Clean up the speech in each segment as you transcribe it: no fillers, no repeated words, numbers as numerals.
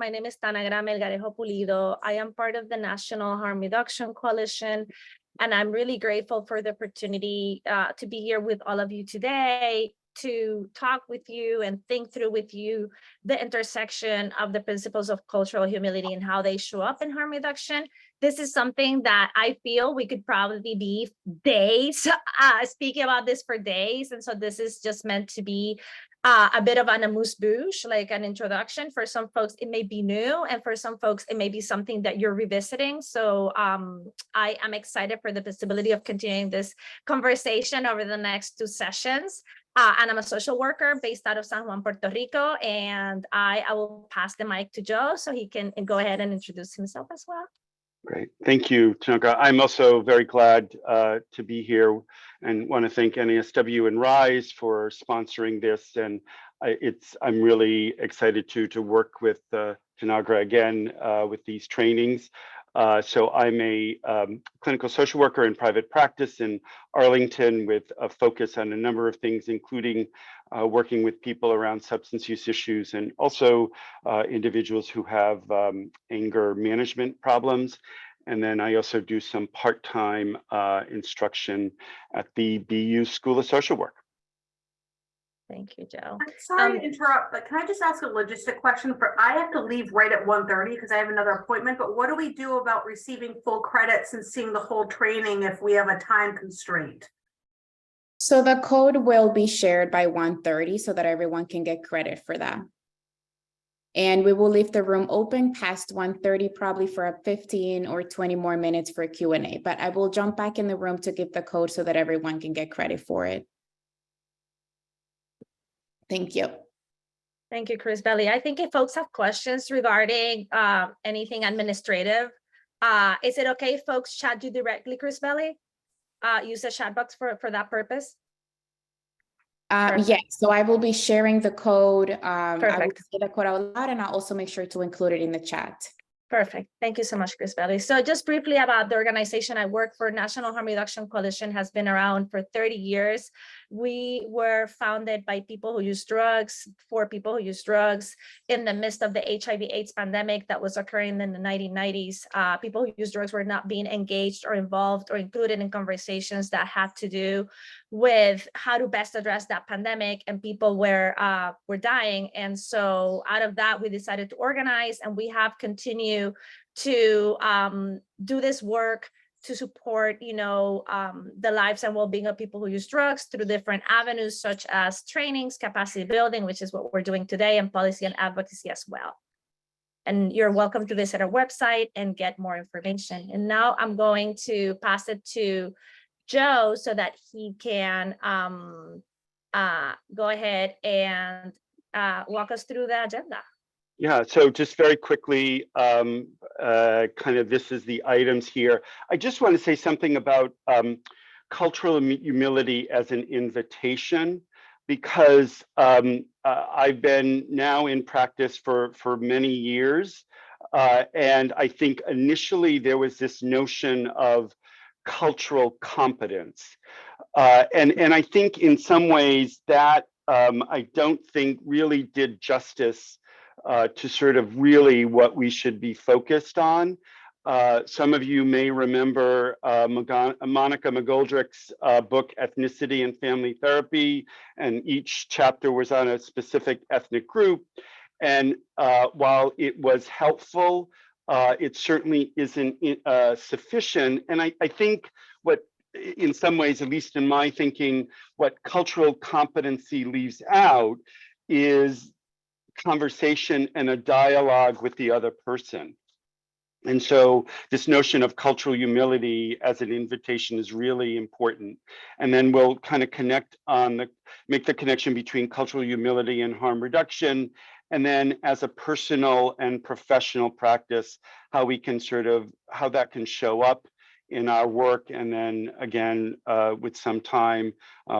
My name is Tanagra Melgarejo Pulido. I am part of the National Harm Reduction Coalition, and I'm really grateful for the opportunity to be here with all of you today to talk with you and think through with you the intersection of the principles of cultural humility and how they show up in harm reduction. This is something that I feel we could probably be days speaking about this for days. And so this is just meant to be a bit of an amuse-bouche, like an introduction. For some folks, it may be new, and for some folks, it may be something that you're revisiting. So I am excited for the possibility of continuing this conversation over the next 2 sessions. And I'm a social worker based out of San Juan, Puerto Rico, and I will pass the mic to Joe so he can go ahead and introduce himself as well. Great, thank you, Tanagra. I'm also very glad to be here and want to thank NASW and RIZE for sponsoring this. And I'm really excited to work with Tanagra again with these trainings. So I'm a clinical social worker in private practice in Arlington with a focus on a number of things, including working with people around substance use issues and also individuals who have anger management problems. And then I also do some part-time instruction at the BU School of Social Work. Thank you, Joe. I'm sorry to interrupt, but can I just ask a logistic question? I have to leave right at 1:30 because I have another appointment, but what do we do about receiving full credits and seeing the whole training if we have a time constraint? So the code will be shared by 1:30 so that everyone can get credit for that. And we will leave the room open past 1:30, probably for 15 or 20 more minutes for Q&A, but I will jump back in the room to give the code so that everyone can get credit for it. Thank you. Thank you, Chris Belli. I think if folks have questions regarding anything administrative, is it okay if folks chat you directly, Chris Belli? Use the chat box for that purpose? Yes, so I will be sharing the code. I will Perfect. say the code out loud, and I'll also make sure to include it in the chat. Perfect. Thank you so much, Chris Belli. So just briefly about the organization I work for, National Harm Reduction Coalition has been around for 30 years. We were founded by people who use drugs, for people who use drugs in the midst of the HIV/AIDS pandemic that was occurring in the 1990s. People who use drugs were not being engaged or involved or included in conversations that had to do with how to best address that pandemic, and people were dying. And so out of that, we decided to organize, and we have continued to do this work to support, the lives and well-being of people who use drugs through different avenues, such as trainings, capacity building, which is what we're doing today, and policy and advocacy as well. And you're welcome to visit our website and get more information. And now I'm going to pass it to Joe so that he can go ahead and walk us through the agenda. Yeah, so just very quickly, kind of this is the items here. I just want to say something about cultural humility as an invitation, because I've been now in practice for many years. And I think initially there was this notion of cultural competence. And I think in some ways that I don't think really did justice to sort of really what we should be focused on. Some of you may remember Monica McGoldrick's book, Ethnicity and Family Therapy, and each chapter was on a specific ethnic group. And while it was helpful, it certainly isn't sufficient. And I think what, in some ways, at least in my thinking, what cultural competency leaves out is conversation and a dialogue with the other person. And so this notion of cultural humility as an invitation is really important. And then we'll kind of make the connection between cultural humility and harm reduction. And then as a personal and professional practice, how that can show up in our work, and then again, with some time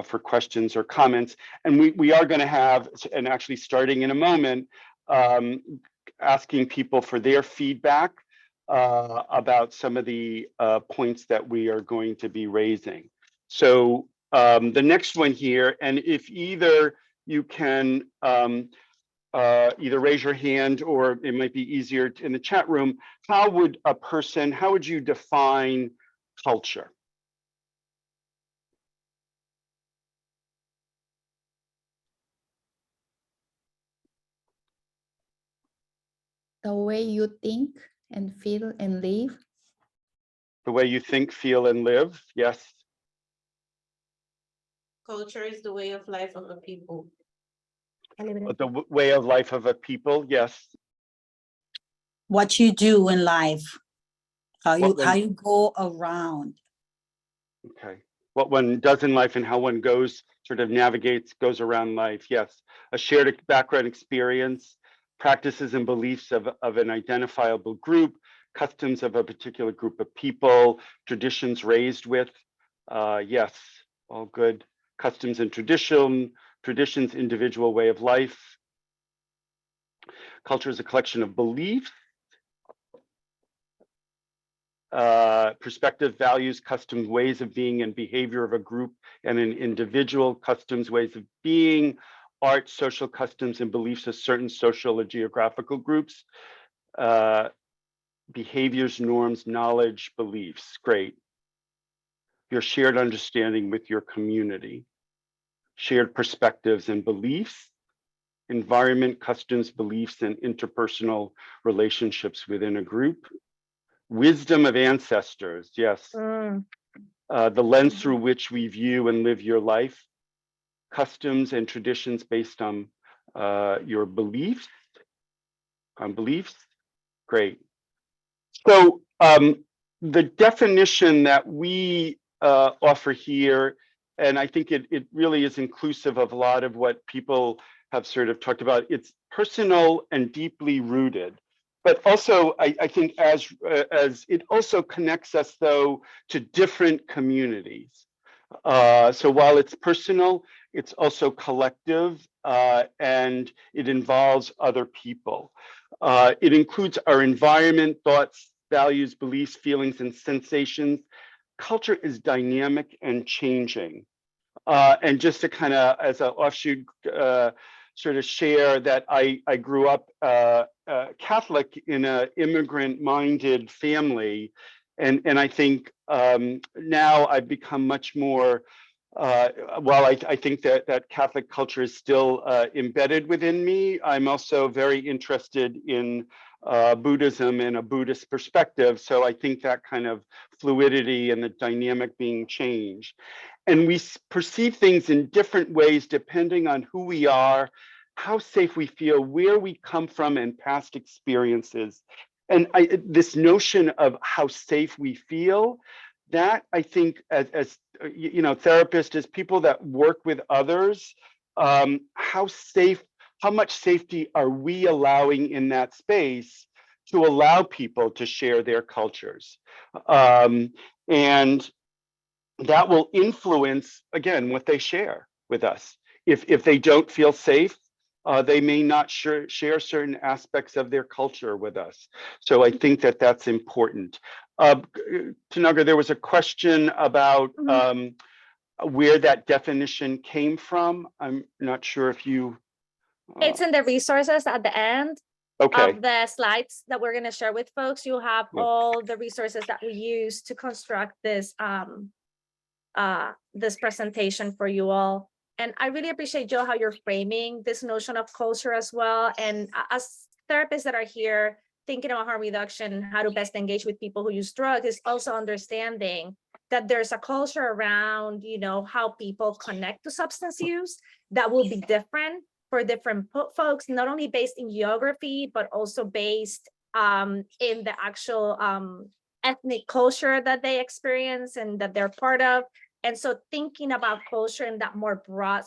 for questions or comments. And we are going to have, and actually starting in a moment, asking people for their feedback about some of the points that we are going to be raising. So the next one here, and if either you can either raise your hand or it might be easier in the chat room. How would you define culture? The way you think and feel and live. The way you think, feel, and live. Yes. Culture is the way of life of a people. The way of life of a people. Yes. What you do in life, how What one- you go around. Okay. What one does in life and how one goes, sort of goes around life. Yes. A shared background experience, practices and beliefs of an identifiable group, customs of a particular group of people, traditions raised with. Yes, all good. Customs and traditions, individual way of life. Culture is a collection of beliefs, perspective, values, customs, ways of being and behavior of a group and an individual, customs, ways of being, art, social customs and beliefs of certain social or geographical groups, behaviors, norms, knowledge, beliefs. Great. Your shared understanding with your community, shared perspectives and beliefs, environment, customs, beliefs, and interpersonal relationships within a group. Wisdom of ancestors, yes. The lens through which we view and live your life. Customs and traditions based on your beliefs. Great. So the definition that we offer here, and I think it really is inclusive of a lot of what people have sort of talked about. It's personal and deeply rooted, but also I think as it also connects us though to different communities. So while it's personal, it's also collective and it involves other people. It includes our environment, thoughts, values, beliefs, feelings, and sensations. Culture is dynamic and changing. And just to kind of, as an offshoot, sort of share that I grew up Catholic in an immigrant-minded family, and I think now I've become much more. While I think that Catholic culture is still embedded within me, I'm also very interested in Buddhism and a Buddhist perspective. So I think that kind of fluidity and the dynamic being changed. And we perceive things in different ways depending on who we are, how safe we feel, where we come from, and past experiences. And this notion of how safe we feel, that I think as you know, therapists, as people that work with others, how much safety are we allowing in that space to allow people to share their cultures? And that will influence, again, what they share with us. If they don't feel safe, they may not share certain aspects of their culture with us. So I think that that's important. Tanaga, there was a question about where that definition came from. I'm not sure if you... It's in the resources at the end of the slides that we're going to share with folks. You'll have all the resources that we use to construct this this presentation for you all. And I really appreciate, Joe, how you're framing this notion of culture as well. And as therapists that are here thinking about harm reduction, how to best engage with people who use drugs, is also understanding that there's a culture around, you know, how people connect to substance use that will be different for different folks, not only based in geography, but also based in the actual ethnic culture that they experience and that they're part of. And so thinking about culture in that more broad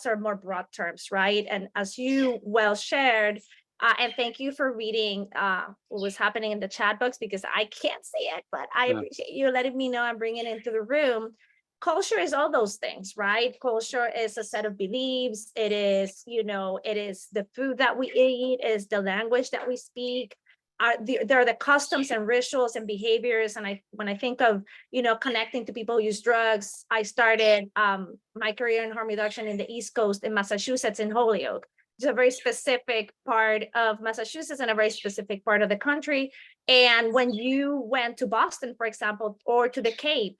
terms, right? And as you well shared, and thank you for reading what was happening in the chat box, because I can't see it, but I appreciate you letting me know and bringing it into the room. Culture is all those things, right? Culture is a set of beliefs. It is, you know, it is the food that we eat, it is the language that we speak. There are the customs and rituals and behaviors. And when I think of, you know, connecting to people who use drugs, I started my career in harm reduction in the East Coast in Massachusetts in Holyoke. It's a very specific part of Massachusetts and a very specific part of the country. And when you went to Boston, for example, or to the Cape,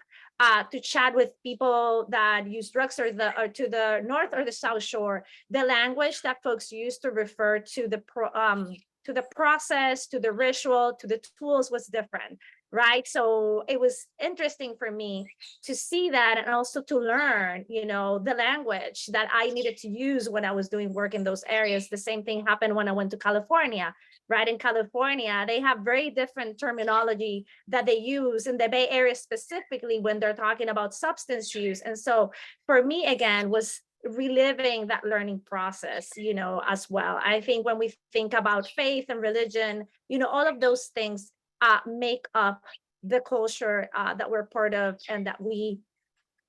to chat with people that use drugs, or to the North or the South Shore, the language that folks use to refer to the process, to the ritual, to the tools was different, right? So it was interesting for me to see that, and also to learn, the language that I needed to use when I was doing work in those areas. The same thing happened when I went to California, right? In California, they have very different terminology that they use in the Bay Area, specifically when they're talking about substance use. And so for me, again, was reliving that learning process, as well. I think when we think about faith and religion, all of those things make up the culture that we're part of and that we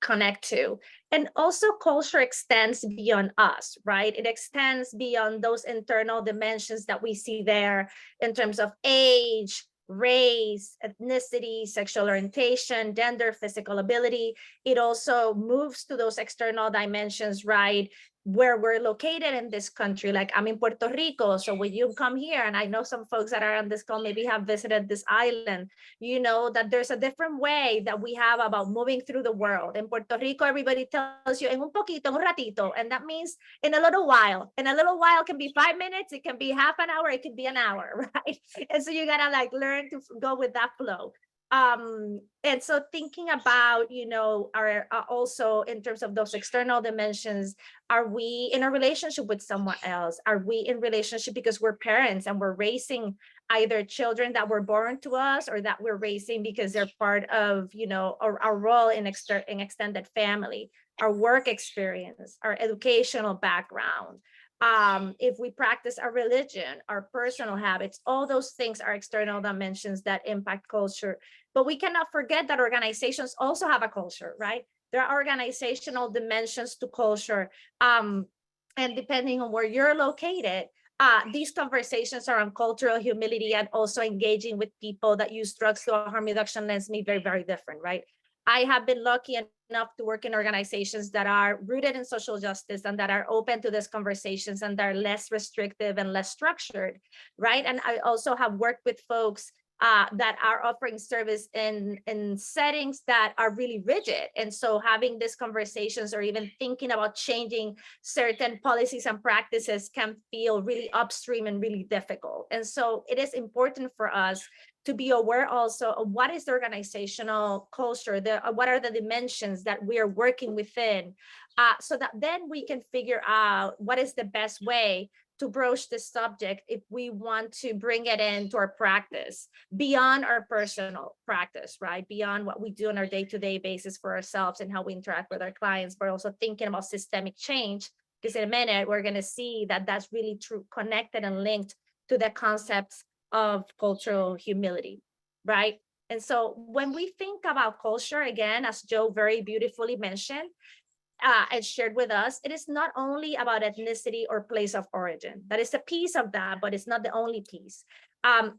connect to. And also culture extends beyond us, right? It extends beyond those internal dimensions that we see there in terms of age, race, ethnicity, sexual orientation, gender, physical ability. It also moves to those external dimensions, right? Where we're located in this country. Like, I'm in Puerto Rico, so when you come here, and I know some folks that are on this call maybe have visited this island, that there's a different way that we have about moving through the world. In Puerto Rico, everybody tells you en un poquito, en un ratito, and that means in a little while. And a little while can be 5 minutes, it can be half an hour, it could be an hour, right? And so you gotta learn to go with that flow. And so thinking about, our also in terms of those external dimensions, are we in a relationship with someone else? Are we in relationship because we're parents and we're raising either children that were born to us, or that we're raising because they're part of, our role in extended family, our work experience, our educational background, if we practice our religion, our personal habits, all those things are external dimensions that impact culture. But we cannot forget that organizations also have a culture, right? There are organizational dimensions to culture. And depending on where you're located, these conversations around cultural humility and also engaging with people that use drugs to a harm reduction lens may be very, very different, right? I have been lucky enough to work in organizations that are rooted in social justice and that are open to these conversations and that are less restrictive and less structured, right? And I also have worked with folks that are offering service in settings that are really rigid. And so having these conversations or even thinking about changing certain policies and practices can feel really upstream and really difficult. And so it is important for us to be aware also of what is the organizational culture, what are the dimensions that we are working within, so that then we can figure out what is the best way to broach this subject if we want to bring it into our practice beyond our personal practice, right? Beyond what we do on our day-to-day basis for ourselves and how we interact with our clients, but also thinking about systemic change, because in a minute, we're gonna see that that's really true, connected and linked to the concepts of cultural humility, right? And so when we think about culture, again, as Joe very beautifully mentioned, and shared with us, it is not only about ethnicity or place of origin. That is a piece of that, but it's not the only piece.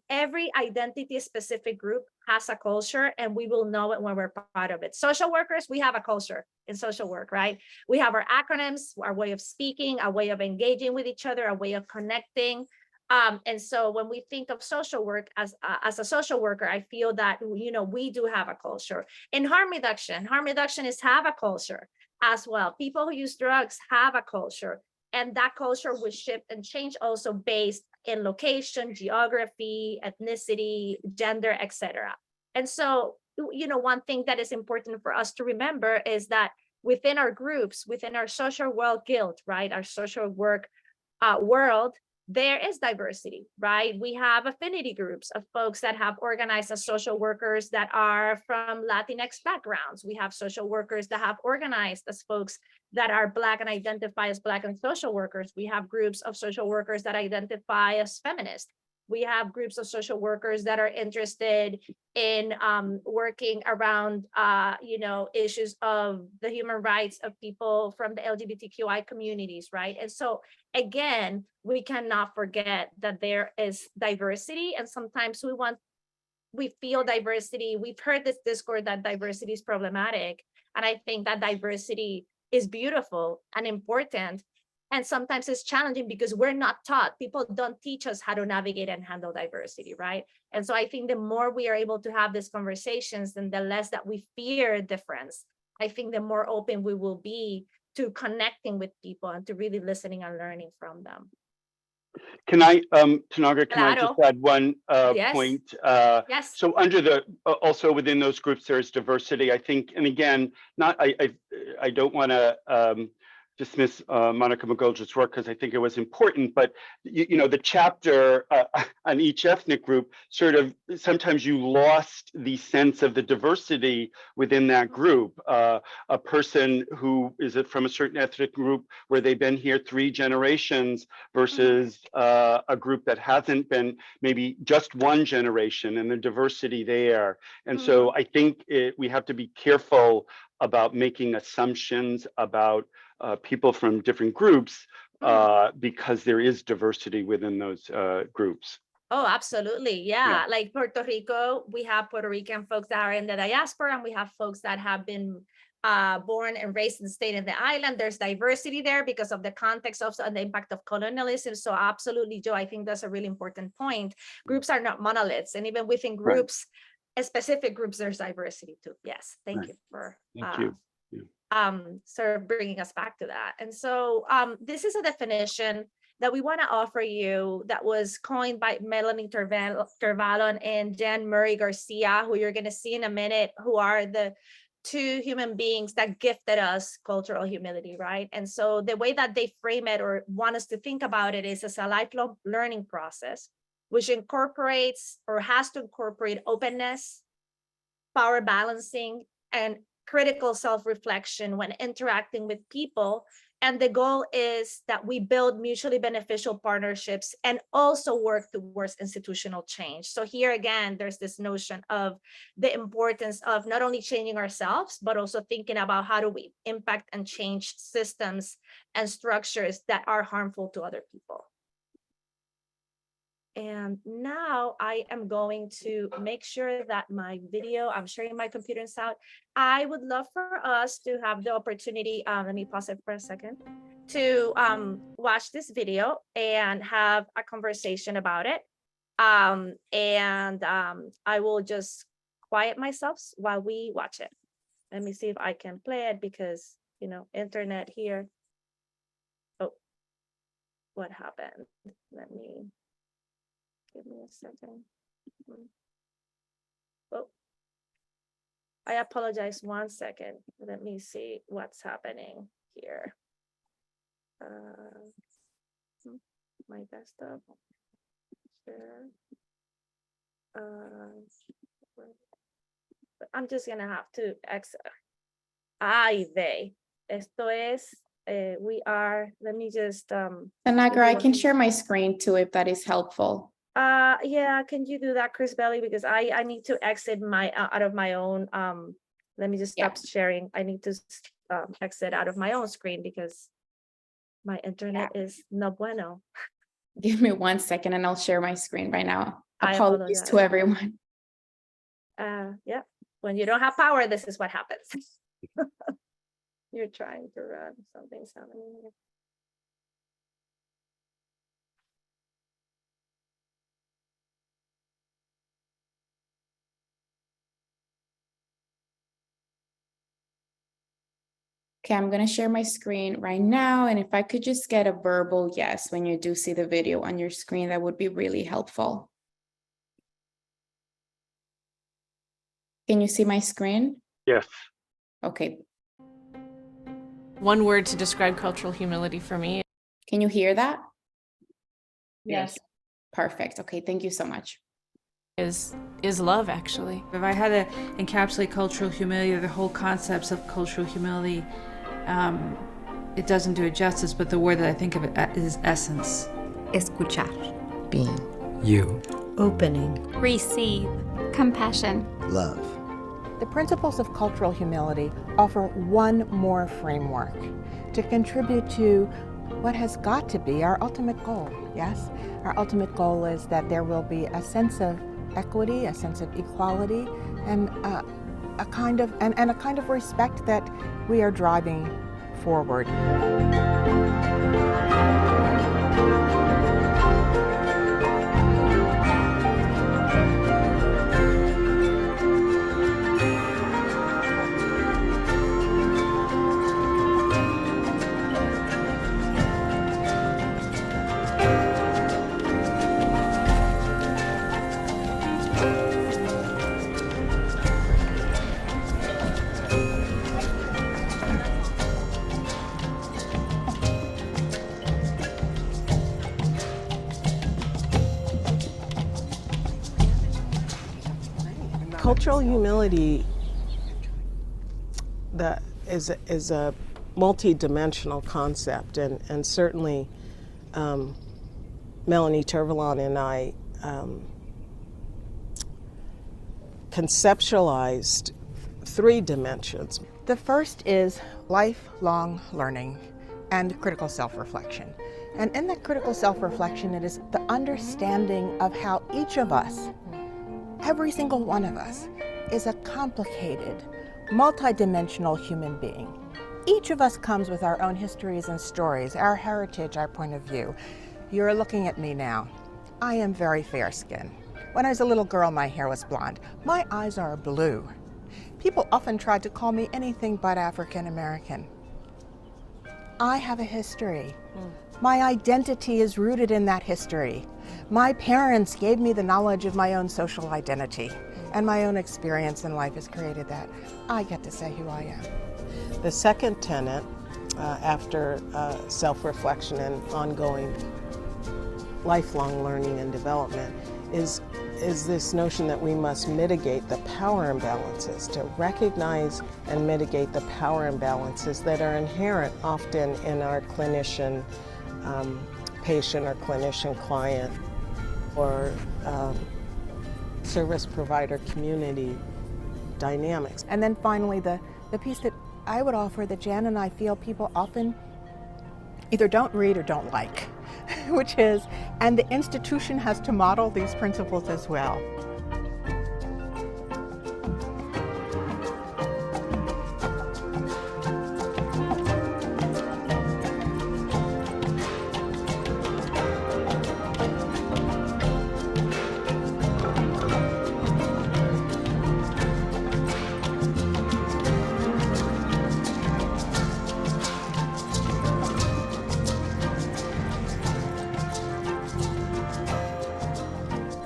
Every identity specific group has a culture, and we will know it when we're part of it. Social workers, we have a culture in social work, right? We have our acronyms, our way of speaking, our way of engaging with each other, our way of connecting. And so when we think of social work as a social worker, I feel that, we do have a culture. In harm reduction is have a culture as well. People who use drugs have a culture, and that culture will shift and change also based in location, geography, ethnicity, gender, etc. And so, one thing that is important for us to remember is that within our groups, within our social world guild, right, our social work world, there is diversity, right? We have affinity groups of folks that have organized as social workers that are from Latinx backgrounds. We have social workers that have organized as folks that are Black and identify as Black and social workers. We have groups of social workers that identify as feminist. We have groups of social workers that are interested in working around, issues of the human rights of people from the LGBTQI communities, right? And so again, we cannot forget that there is diversity, and sometimes we feel diversity. We've heard this discourse that diversity is problematic, and I think that diversity is beautiful and important. And sometimes it's challenging because we're not taught. People don't teach us how to navigate and handle diversity, right? And so I think the more we are able to have these conversations, and the less that we fear difference, I think the more open we will be to connecting with people and to really listening and learning from them. Can I, Tanagra, can I just Claro. add one Yes. point? Yes. So under the, also within those groups, there's diversity, I think, and again, I don't want to dismiss Monica McGoldrick's work because I think it was important, but you know, the chapter on each ethnic group sort of, sometimes you lost the sense of the diversity within that group. A person who is from a certain ethnic group where they've been here 3 generations versus a group that hasn't been maybe just 1 generation, and the diversity there. And so I think we have to be careful about making assumptions about people from different groups because there is diversity within those groups. Oh, absolutely. Yeah. Like Puerto Rico, we have Puerto Rican folks that are in the diaspora, and we have folks that have been born and raised and stayed in the island. There's diversity there because of the context of and the impact of colonialism. So absolutely, Joe, I think that's a really important point. Groups are not monoliths, and even within groups, specific groups, there's diversity too. Yes. Thank you for sort of bringing us back to that. And so this is a definition that we want to offer you that was coined by Melanie Tervalon and Jan Murray Garcia, who you're going to see in a minute, who are the 2 human beings that gifted us cultural humility, right? And so the way that they frame it or want us to think about it is as a lifelong learning process, which incorporates or has to incorporate openness, power balancing, and critical self-reflection when interacting with people. And the goal is that we build mutually beneficial partnerships and also work towards institutional change. So here again, there's this notion of the importance of not only changing ourselves, but also thinking about how do we impact and change systems and structures that are harmful to other people. And now I am going to make sure that my video, I'm sharing my computer and sound. I would love for us to have the opportunity, let me pause it for a second, to watch this video and have a conversation about it. I will just quiet myself while we watch it. Let me see if I can play it because, you know, internet here. Oh, what happened? Let me. Give me a second. Oh, I apologize. 1 second. Let me see what's happening here. My desktop. Share. I'm just gonna have to exit. They. Esto es. We are. Let me just. Tanagra, I can share my screen too if that is helpful. Yeah, can you do that, Chris Belly? Because I need to exit my out of my own let me just stop sharing. I need to exit out of my own screen because my internet is no bueno. Give me 1 second and I'll share my screen right now. I Apologies to everyone. Yeah, when you don't have power, this is what happens. You're trying to run something's happening here. Okay, I'm going to share my screen right now. And if I could just get a verbal yes when you do see the video on your screen, that would be really helpful. Can you see my screen? Yes. Okay. One word to describe cultural humility for me. Can you hear that? Yes. Perfect. Okay, thank you so much. Is love, actually. If I had to encapsulate cultural humility, the whole concepts of cultural humility, it doesn't do it justice, but the word that I think of it is essence. Escuchar. Being. You. Opening. Receive. Compassion. Love. The principles of cultural humility offer one more framework to contribute to what has got to be our ultimate goal, yes? Our ultimate goal is that there will be a sense of equity, a sense of equality, and a kind of respect that we are driving forward. Cultural humility is a multi-dimensional concept, and certainly Melanie Turvalon and I conceptualized 3 dimensions. The first is lifelong learning and critical self-reflection. And in that critical self-reflection, it is the understanding of how each of us, every single one of us, is a complicated, multidimensional human being. Each of us comes with our own histories and stories, our heritage, our point of view. You're looking at me now. I am very fair-skinned. When I was a little girl, my hair was blonde. My eyes are blue. People often tried to call me anything but African American. I have a history. My identity is rooted in that history. My parents gave me the knowledge of my own social identity, and my own experience in life has created that. I get to say who I am. The second tenet, after self-reflection and ongoing lifelong learning and development, is this notion that we must mitigate the power imbalances, to recognize and mitigate the power imbalances that are inherent often in our clinician patient or clinician client or service provider community dynamics. And then finally, the piece that I would offer that Jan and I feel people often either don't read or don't like, which is, and the institution has to model these principles as well.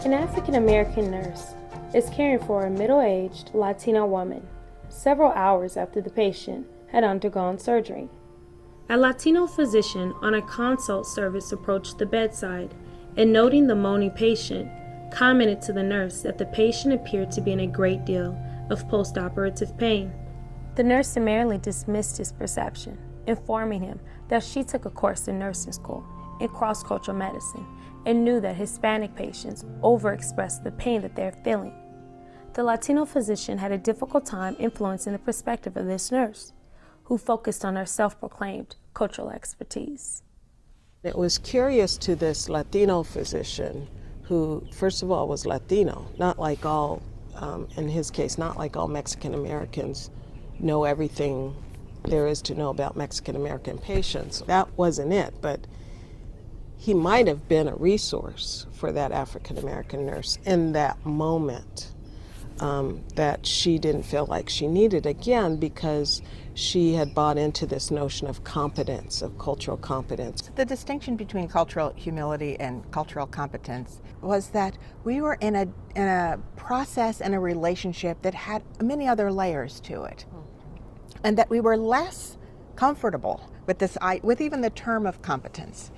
An African-American nurse is caring for a middle-aged Latina woman several hours after the patient had undergone surgery. A Latino physician on a consult service approached the bedside and, noting the moaning patient, commented to the nurse that the patient appeared to be in a great deal of post-operative pain. The nurse summarily dismissed his perception, informing him that she took a course in nursing school in cross-cultural medicine and knew that Hispanic patients overexpress the pain that they're feeling. The Latino physician had a difficult time influencing the perspective of this nurse, who focused on her self-proclaimed cultural expertise. It was curious to this Latino physician who, first of all, was Latino, not like all, in his case, not like all Mexican Americans know everything there is to know about Mexican American patients. That wasn't it, but he might have been a resource for that African American nurse in that moment that she didn't feel like she needed, again, because she had bought into this notion of competence, of cultural competence. The distinction between cultural humility and cultural competence was that we were in a process and a relationship that had many other layers to it, and that we were less comfortable with even the term of competence,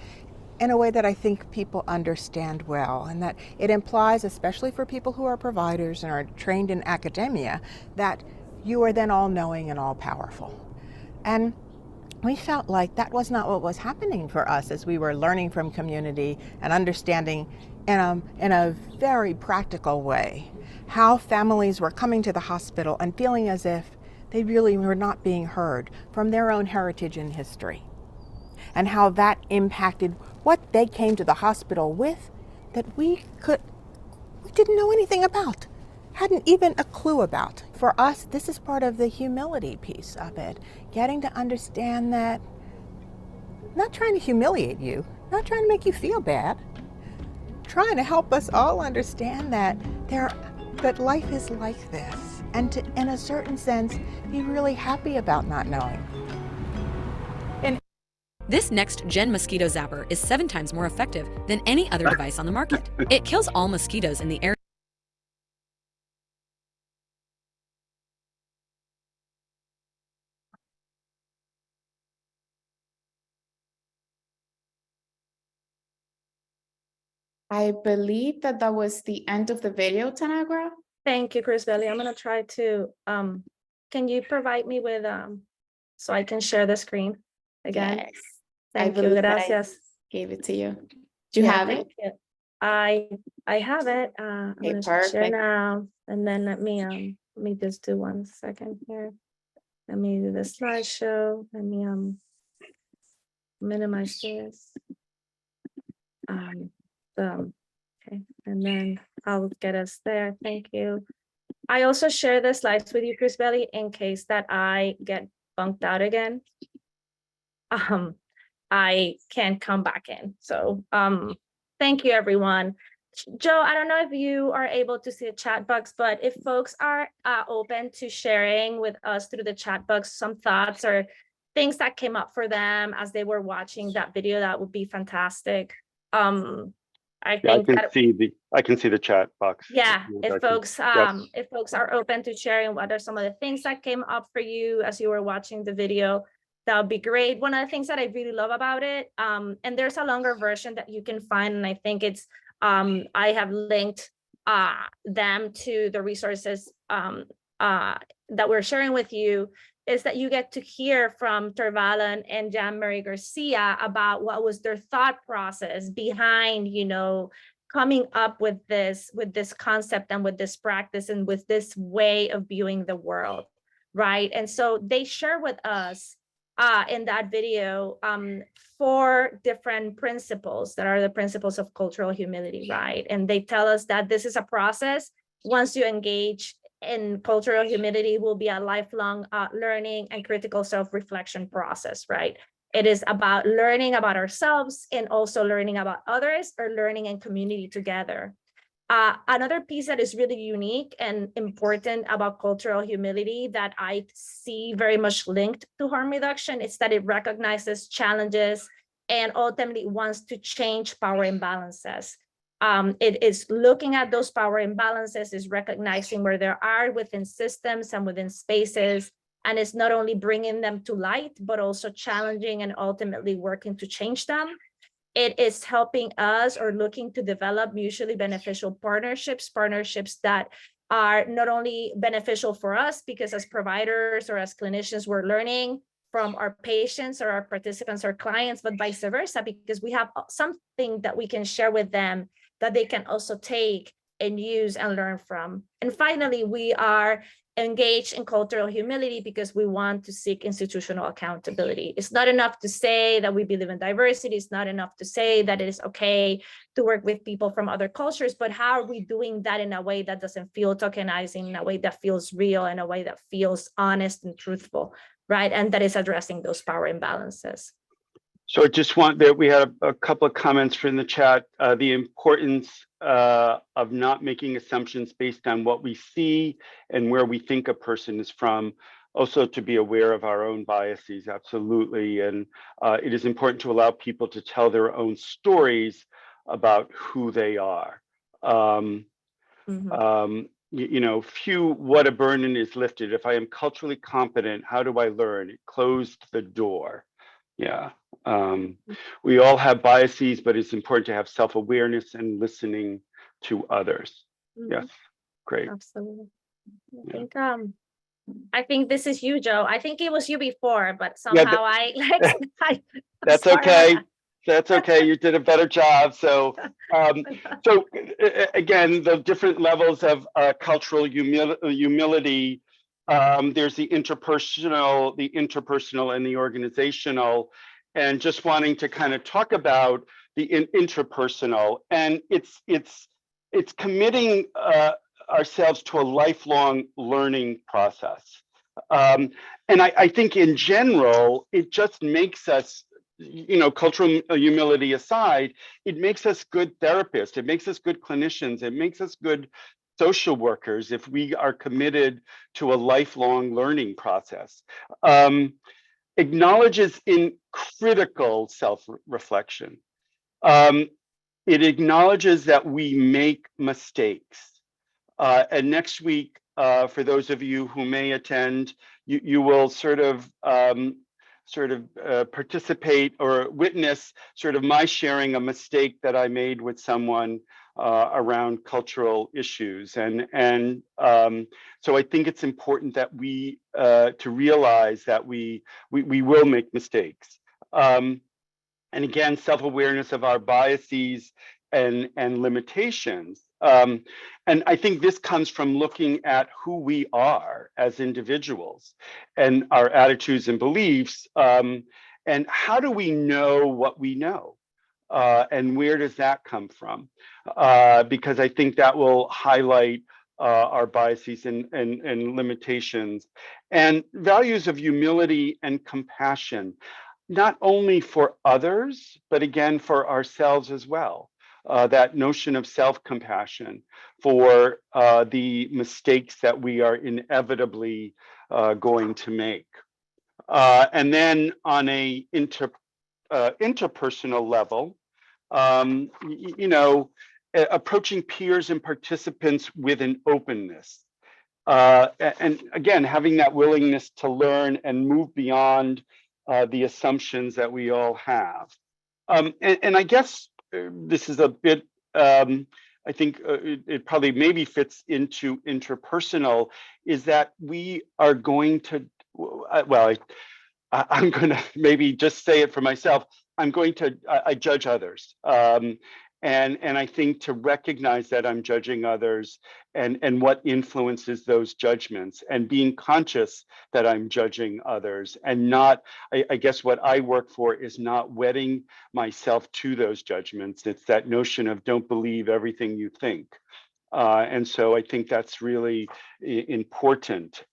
in a way that I think people understand well, and that it implies, especially for people who are providers and are trained in academia, that you are then all-knowing and all-powerful. And we felt like that was not what was happening for us as we were learning from community and understanding in a very practical way how families were coming to the hospital and feeling as if they really were not being heard from their own heritage and history, and how that impacted what they came to the hospital with that we didn't know anything about, hadn't even a clue about. For us, this is part of the humility piece of it, getting to understand that, not trying to humiliate you, not trying to make you feel bad, trying to help us all understand that life is like this, and to, in a certain sense, be really happy about not knowing. This next-gen mosquito zapper is 7 times more effective than any other device on the market. It kills all mosquitoes in the area. I believe that was the end of the video, Tanagra. Thank you, Chris Belly. I'm gonna try to, can you provide me with, so I can share the screen again? Yes. Thank you, believe that I gracias. Gave it to you. Do you Yeah, have it? thank you. I have it. I'm Okay, gonna share perfect. now, and then let me just do 1 second here. Let me do the slideshow. Let me minimize this. So, okay, and then I'll get us there. Thank you. I also share the slides with you, Chris Belly, in case that I get bunked out again. I can't come back in. So thank you, everyone. Joe, I don't know if you are able to see the chat box, but if folks are open to sharing with us through the chat box some thoughts or things that came up for them as they were watching that video, that would be fantastic. I think I can see the chat box. yeah, if folks Yes. if folks are open to sharing what are some of the things that came up for you as you were watching the video, that would be great. One of the things that I really love about it, and there's a longer version that you can find, and I think it's I have linked them to the resources that we're sharing with you, is that you get to hear from Tervalan and Jean-Marie Garcia about what was their thought process behind, you know, coming up with this concept and with this practice and with this way of viewing the world, right? And so they share with us in that video 4 different principles that are the principles of cultural humility, right? And they tell us that this is a process. Once you engage in cultural humility, will be a lifelong learning and critical self-reflection process, right? It is about learning about ourselves and also learning about others, or learning in community together. Another piece that is really unique and important about cultural humility that I see very much linked to harm reduction is that it recognizes challenges and ultimately wants to change power imbalances. It is looking at those power imbalances, is recognizing where there are within systems and within spaces, and it's not only bringing them to light, but also challenging and ultimately working to change them. It is helping us, or looking to develop mutually beneficial partnerships that are not only beneficial for us, because as providers or as clinicians, we're learning from our patients or our participants or clients, but vice versa, because we have something that we can share with them that they can also take and use and learn from. And finally, we are engaged in cultural humility because we want to seek institutional accountability. It's not enough to say that we believe in diversity. It's not enough to say that it is okay to work with people from other cultures, but how are we doing that in a way that doesn't feel tokenizing, in a way that feels real, in a way that feels honest and truthful, right? And that is addressing those power imbalances. So I just want that we had a couple of comments from the chat. The importance of not making assumptions based on what we see and where we think a person is from. Also to be aware of our own biases, absolutely. And it is important to allow people to tell their own stories about who they are. You know, what a burden is lifted. If I am culturally competent, how do I learn? It closed the door. Yeah. We all have biases, but it's important to have self-awareness and listening to others. Yes, great. Absolutely. I think this is you, Joe. I think it was you before, but somehow that's okay. That's okay. You did a better job. So, again, the different levels of cultural humility. There's the interpersonal, and the organizational. And just wanting to kind of talk about the interpersonal, and it's committing ourselves to a lifelong learning process. And I think in general, it just makes us, you know, cultural humility aside, it makes us good therapists, it makes us good clinicians, it makes us good social workers if we are committed to a lifelong learning process. Acknowledges in critical self-reflection. It acknowledges that we make mistakes. And next week, for those of you who may attend, you will sort of participate or witness sort of my sharing a mistake that I made with someone around cultural issues. And so I think it's important that we to realize that we will make mistakes. And again, self-awareness of our biases and limitations. And I think this comes from looking at who we are as individuals and our attitudes and beliefs. And how do we know what we know? And where does that come from? Because I think that will highlight our biases and limitations. And values of humility and compassion, not only for others, but again, for ourselves as well. That notion of self-compassion for the mistakes that we are inevitably going to make. And then on a interpersonal level, you know, approaching peers and participants with an openness. And again, having that willingness to learn and move beyond the assumptions that we all have. And I guess this is a bit, I think it probably maybe fits into interpersonal, is that we are going to, well, I'm going to maybe just say it for myself. I'm going to, I judge others. And I think to recognize that I'm judging others and what influences those judgments, and being conscious that I'm judging others, and not, I guess what I work for is not wedding myself to those judgments. It's that notion of don't believe everything you think. And so I think that's really important.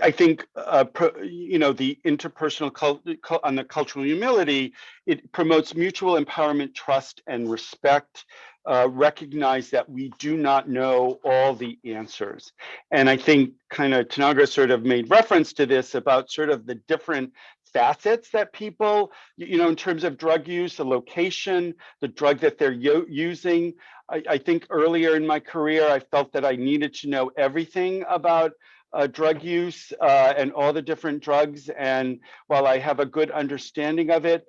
I think, you know, the interpersonal on the cultural humility, it promotes mutual empowerment, trust, and respect. Recognize that we do not know all the answers. And I think kind of Tanagra sort of made reference to this about sort of the different facets that people, you know, in terms of drug use, the location, the drug that they're using. I think earlier in my career, I felt that I needed to know everything about drug use and all the different drugs. And while I have a good understanding of it,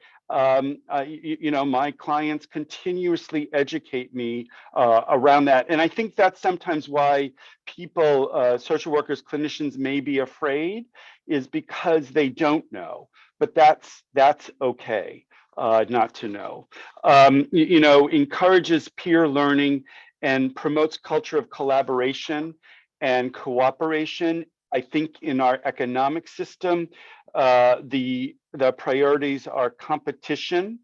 you know, my clients continuously educate me around that. And I think that's sometimes why people, social workers, clinicians may be afraid, is because they don't know. But that's okay not to know. You know, encourages peer learning and promotes culture of collaboration and cooperation. I think in our economic system, the priorities are competition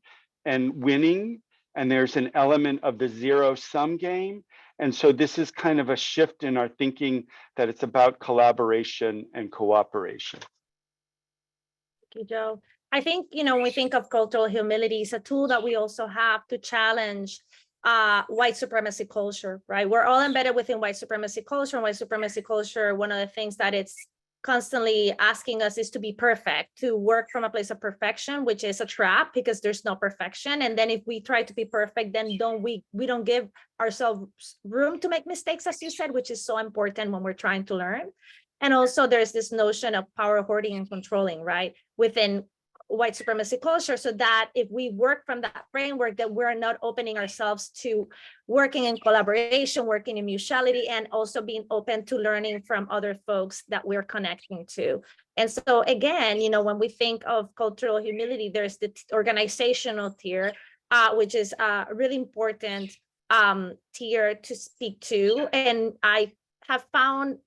and winning, and there's an element of the zero-sum game. And so this is kind of a shift in our thinking that it's about collaboration and cooperation. Thank you, Joe. I think, you know, when we think of cultural humility, it's a tool that we also have to challenge white supremacy culture, right? We're all embedded within white supremacy culture, and white supremacy culture, one of the things that it's constantly asking us is to be perfect, to work from a place of perfection, which is a trap because there's no perfection. And then if we try to be perfect, then we don't give ourselves room to make mistakes, as you said, which is so important when we're trying to learn. And also there's this notion of power hoarding and controlling, right, within white supremacy culture, so that if we work from that framework, that we're not opening ourselves to working in collaboration, working in mutuality, and also being open to learning from other folks that we're connecting to. And so again, you know, when we think of cultural humility, there's the organizational tier, which is a really important tier to speak to. And I have found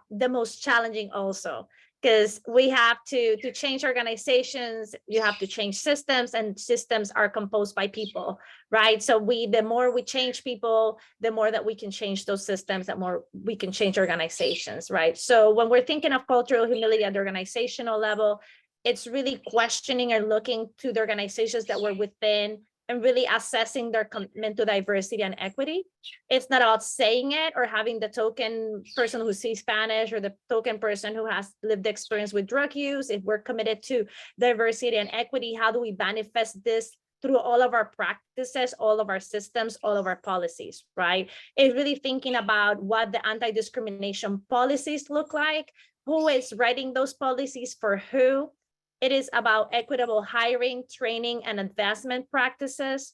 the most challenging also, because we have to change organizations, you have to change systems, and systems are composed by people, right? So the more we change people, the more that we can change those systems, the more we can change organizations, right? So when we're thinking of cultural humility at the organizational level, it's really questioning and looking to the organizations that we're within and really assessing their commitment to diversity and equity. It's not about saying it or having the token person who speaks Spanish or the token person who has lived experience with drug use. If we're committed to diversity and equity, how do we manifest this through all of our practices, all of our systems, all of our policies, right? It's really thinking about what the anti-discrimination policies look like, who is writing those policies for who. It is about equitable hiring, training, and advancement practices.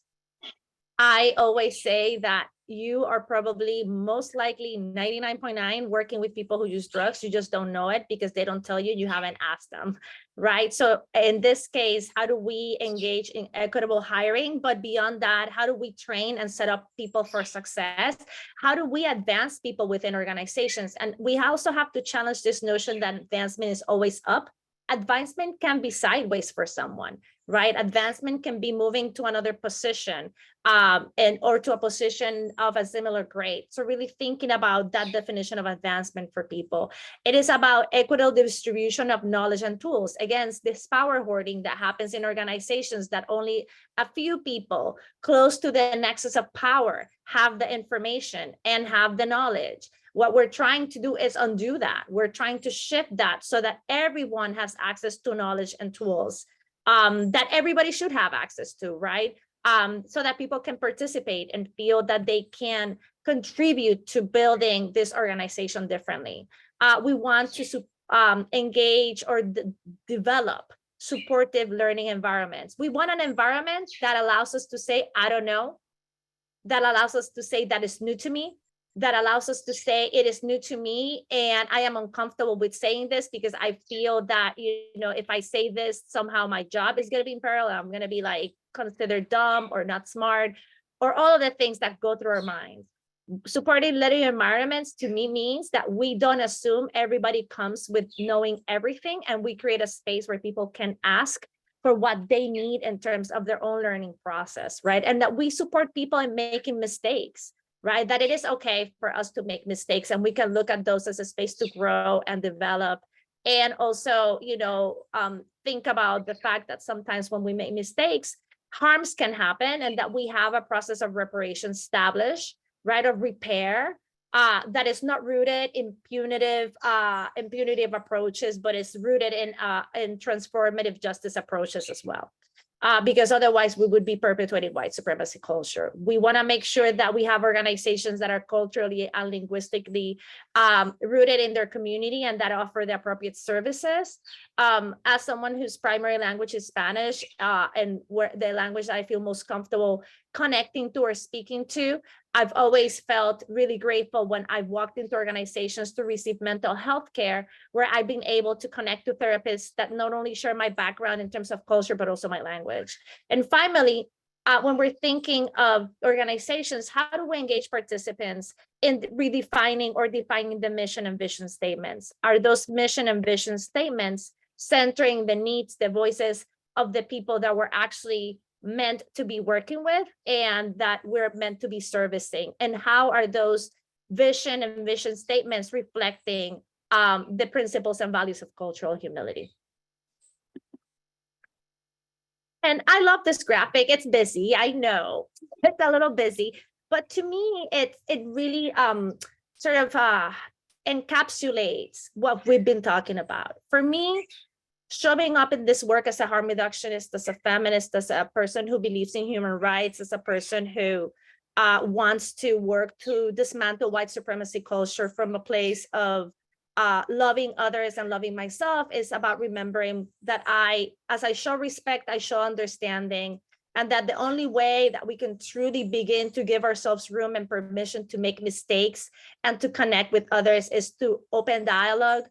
I always say that you are probably most likely 99.9 working with people who use drugs. You just don't know it because they don't tell you, you haven't asked them, right? So in this case, how do we engage in equitable hiring? But beyond that, how do we train and set up people for success? How do we advance people within organizations? And we also have to challenge this notion that advancement is always up. Advancement can be sideways for someone, right? Advancement can be moving to another position, and or to a position of a similar grade. So really thinking about that definition of advancement for people. It is about equitable distribution of knowledge and tools against this power hoarding that happens in organizations, that only a few people close to the nexus of power have the information and have the knowledge. What we're trying to do is undo that. We're trying to shift that so that everyone has access to knowledge and tools that everybody should have access to, right? So that people can participate and feel that they can contribute to building this organization differently. We want to engage or develop supportive learning environments. We want an environment that allows us to say, I don't know, that allows us to say that is new to me, that allows us to say it is new to me and I am uncomfortable with saying this because I feel that, if I say this, somehow my job is going to be in peril. I'm going to be like considered dumb or not smart, or all of the things that go through our minds. Supporting learning environments to me means that we don't assume everybody comes with knowing everything, and we create a space where people can ask for what they need in terms of their own learning process, right? And that we support people in making mistakes, right? That it is okay for us to make mistakes, and we can look at those as a space to grow and develop. And also, think about the fact that sometimes when we make mistakes, harms can happen, and that we have a process of reparation established, right, of repair, that is not rooted in punitive approaches, but is rooted in transformative justice approaches as well. Because otherwise we would be perpetuating white supremacy culture. We want to make sure that we have organizations that are culturally and linguistically rooted in their community and that offer the appropriate services. As someone whose primary language is Spanish, and where the language I feel most comfortable connecting to or speaking to, I've always felt really grateful when I've walked into organizations to receive mental health care, where I've been able to connect to therapists that not only share my background in terms of culture, but also my language. And finally, when we're thinking of organizations, how do we engage participants in redefining or defining the mission and vision statements? Are those mission and vision statements centering the needs, the voices of the people that we're actually meant to be working with and that we're meant to be servicing? And how are those vision and vision statements reflecting the principles and values of cultural humility? And I love this graphic. It's busy, I know it's a little busy, but to me it really sort of encapsulates what we've been talking about. For me, showing up in this work as a harm reductionist, as a feminist, as a person who believes in human rights, as a person who wants to work to dismantle white supremacy culture from a place of loving others and loving myself, is about remembering that as I show respect, I show understanding, and that the only way that we can truly begin to give ourselves room and permission to make mistakes and to connect with others is to open dialogue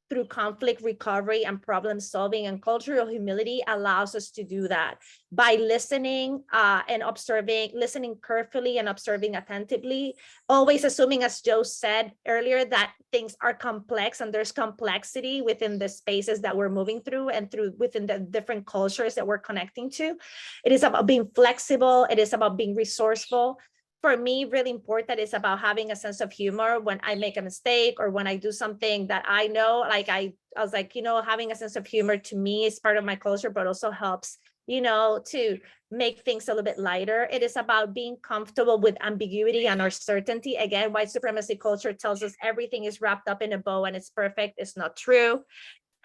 through conflict recovery and problem solving. And cultural humility allows us to do that by listening and observing, listening carefully and observing attentively, always assuming, as Joe said earlier, that things are complex and there's complexity within the spaces that we're moving through and within the different cultures that we're connecting to. It is about being flexible. It is about being resourceful. For me, really important is about having a sense of humor when I make a mistake or when I do something that I know, like I was like, having a sense of humor to me is part of my culture, but also helps, to make things a little bit lighter. It is about being comfortable with ambiguity and uncertainty. Again, white supremacy culture tells us everything is wrapped up in a bow and it's perfect. It's not true.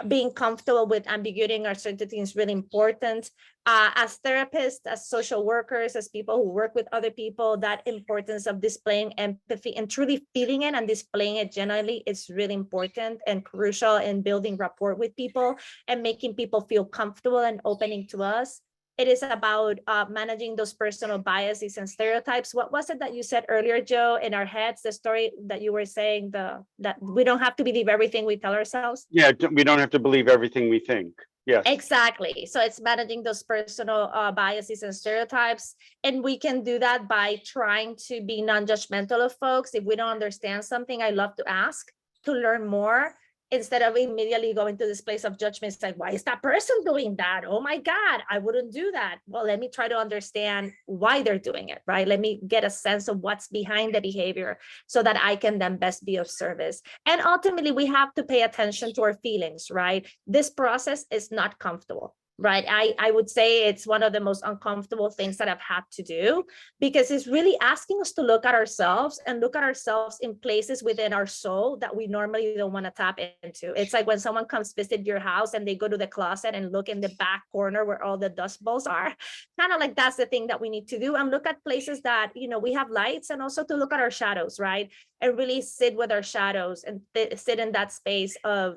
Being comfortable with ambiguity and uncertainty is really important. As therapists, as social workers, as people who work with other people, that importance of displaying empathy and truly feeling it and displaying it genuinely is really important and crucial in building rapport with people and making people feel comfortable and opening to us. It is about managing those personal biases and stereotypes. What was it that you said earlier, Joe, in our heads, the story that you were saying, that we don't have to believe everything we tell ourselves? Yeah, we don't have to believe everything we think. Yes. Exactly. So it's managing those personal biases and stereotypes. And we can do that by trying to be non-judgmental of folks. If we don't understand something, I love to ask, to learn more, instead of immediately going to this place of judgment. It's like, why is that person doing that? Oh my God, I wouldn't do that. Well, let me try to understand why they're doing it, right? Let me get a sense of what's behind the behavior so that I can then best be of service. And ultimately, we have to pay attention to our feelings, right? This process is not comfortable, right? I would say it's one of the most uncomfortable things that I've had to do, because it's really asking us to look at ourselves and look at ourselves in places within our soul that we normally don't want to tap into. It's like when someone comes visit your house and they go to the closet and look in the back corner where all the dust balls are. Kind of like that's the thing that we need to do, and look at places that, you know, we have lights, and also to look at our shadows, right? And really sit with our shadows and sit in that space of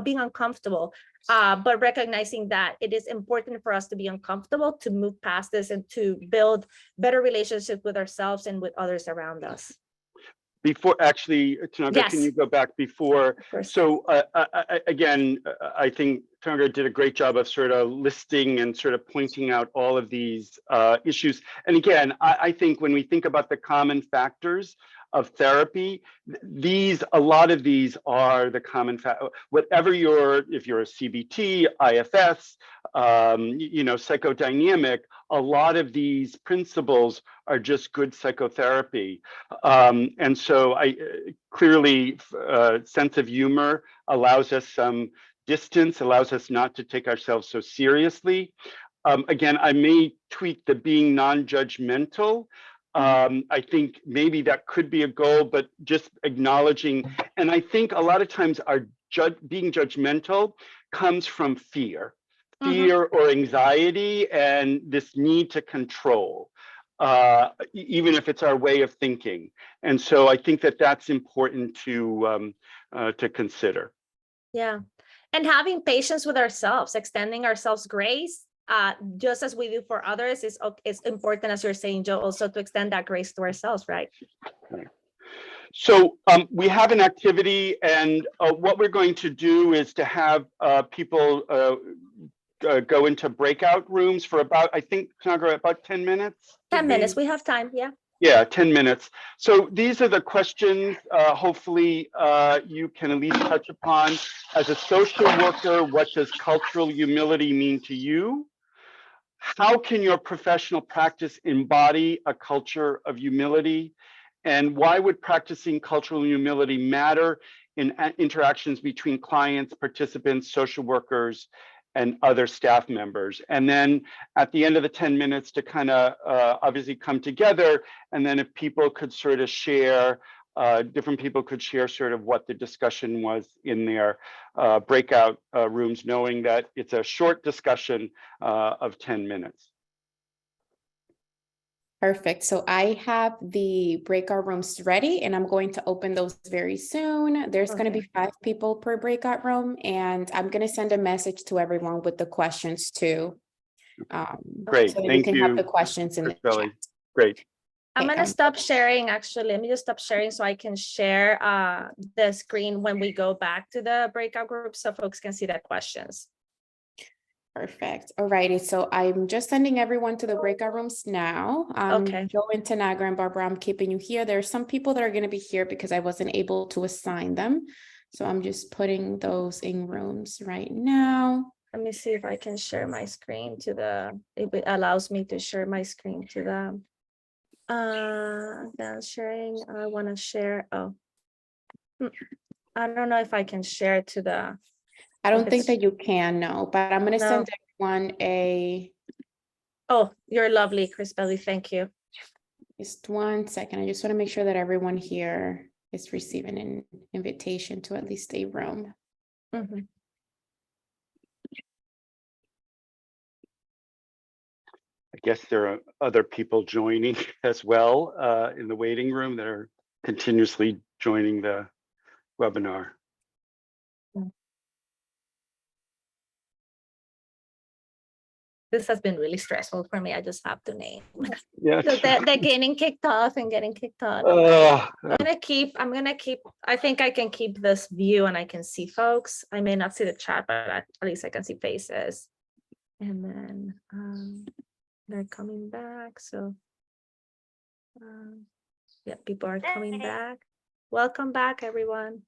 being uncomfortable. But recognizing that it is important for us to be uncomfortable, to move past this, and to build better relationships with ourselves and with others around us. Before, actually, Tanaka, Yes. can you go back before? So again, I think Tanaka did a great job of sort of listing and sort of pointing out all of these issues. And again, I think when we think about the common factors of therapy, a lot of these are the common whatever if you're a CBT, IFS, you know, psychodynamic, a lot of these principles are just good psychotherapy. And so clearly sense of humor allows us some distance, allows us not to take ourselves so seriously. Again, I may tweak the being non-judgmental. I think maybe that could be a goal, but just acknowledging, and I think a lot of times our being judgmental comes from fear or anxiety, and this need to control, even if it's our way of thinking. And so I think that that's important to consider. Yeah, and having patience with ourselves, extending ourselves grace, just as we do for others, is important, as you're saying, Joe, also to extend that grace to ourselves, right? Right. So we have an activity, and what we're going to do is to have people go into breakout rooms for about, I think, about 10 minutes. 10 minutes, we have time, yeah. Yeah, 10 minutes. So these are the questions hopefully you can at least touch upon. As a social worker, what does cultural humility mean to you? How can your professional practice embody a culture of humility? And why would practicing cultural humility matter in interactions between clients, participants, social workers, and other staff members? And then at the end of the 10 minutes to kind of obviously come together, and then if people could sort of share, different people could share sort of what the discussion was in their breakout rooms, knowing that it's a short discussion of 10 minutes. Perfect. So I have the breakout rooms ready, and I'm going to open those very soon. There's going to be 5 people per breakout room, and I'm going to send a message to everyone with the questions too. Great. So that Thank you can you. have the questions in the chat. Great. I'm going to stop sharing, actually. Let me just stop sharing so I can share the screen when we go back to the breakout group so folks can see the questions. Perfect. All righty. So I'm just sending everyone to the breakout rooms now. Joe and Tanagra and Barbara, I'm keeping you here. There are some people that are going to be here because I wasn't able to assign them. So I'm just putting those in rooms right now. Let me see if I can share my screen to if it allows me to share my screen to then sharing. I want to share. Oh, I don't know if I can share to the. I don't think that you can, no, but I'm going to send everyone a. Oh, you're lovely, Chris Belly. Thank you. Just 1 second. I just want to make sure that everyone here is receiving an invitation to at least a room. I guess there are other people joining as well in the waiting room that are continuously joining the webinar. This has been really stressful for me. I just have to name. Yes. They're getting kicked off and getting kicked on. I'm gonna keep, I think I can keep this view and I can see folks. I may not see the chat, but at least I can see faces. And then they're coming back. So yeah, people are coming back. Welcome back, everyone.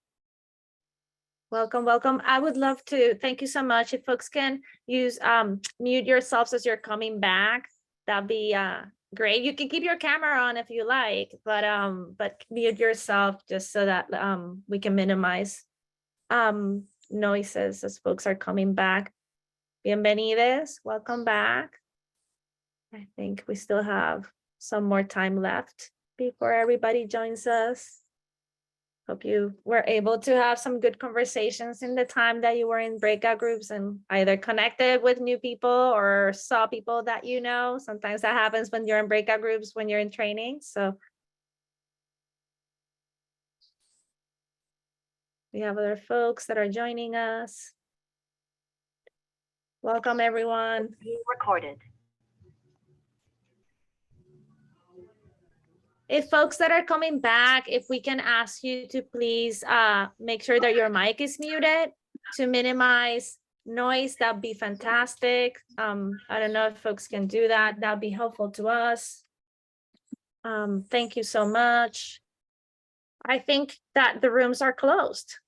Welcome, welcome. I would love to, thank you so much. If folks can use mute yourselves as you're coming back, that'd be great. You can keep your camera on if you like, but mute yourself just so that we can minimize noises as folks are coming back. Bienvenidos, welcome back. I think we still have some more time left before everybody joins us. Hope you were able to have some good conversations in the time that you were in breakout groups and either connected with new people or saw people that you know. Sometimes that happens when you're in breakout groups, when you're in training. So we have other folks that are joining us. Welcome, everyone. Being recorded. If folks that are coming back, if we can ask you to please make sure that your mic is muted to minimize noise, that'd be fantastic. I don't know if folks can do that. That'd be helpful to us. Thank you so much. I think that the rooms are closed.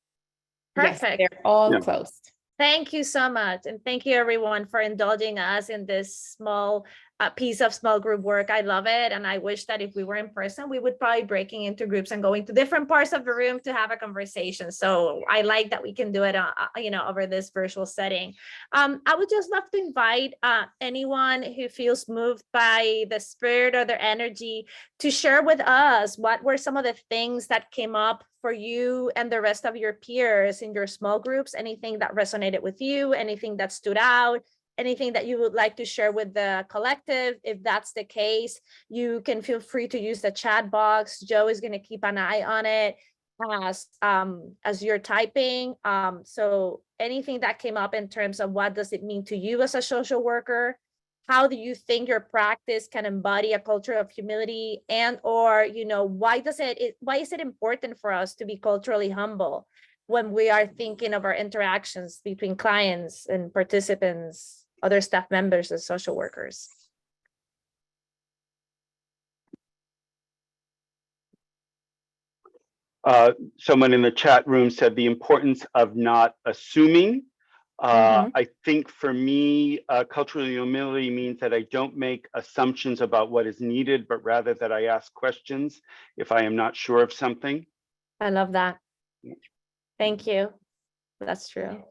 Perfect. Yes, they're all closed. Thank you so much. And thank you everyone for indulging us in this small piece of small group work. I love it. And I wish that if we were in person, we would probably breaking into groups and going to different parts of the room to have a conversation. So I like that we can do it, over this virtual setting. I would just love to invite anyone who feels moved by the spirit or their energy to share with us what were some of the things that came up for you and the rest of your peers in your small groups, anything that resonated with you, anything that stood out, anything that you would like to share with the collective. If that's the case, you can feel free to use the chat box. Joe is going to keep an eye on it as you're typing. So anything that came up in terms of what does it mean to you as a social worker? How do you think your practice can embody a culture of humility, and or why is it important for us to be culturally humble when we are thinking of our interactions between clients and participants, other staff members, and social workers? Someone in the chat room said the importance of not assuming. I think for me, cultural humility means that I don't make assumptions about what is needed, but rather that I ask questions if I am not sure of something. I love that. Thank you. That's true.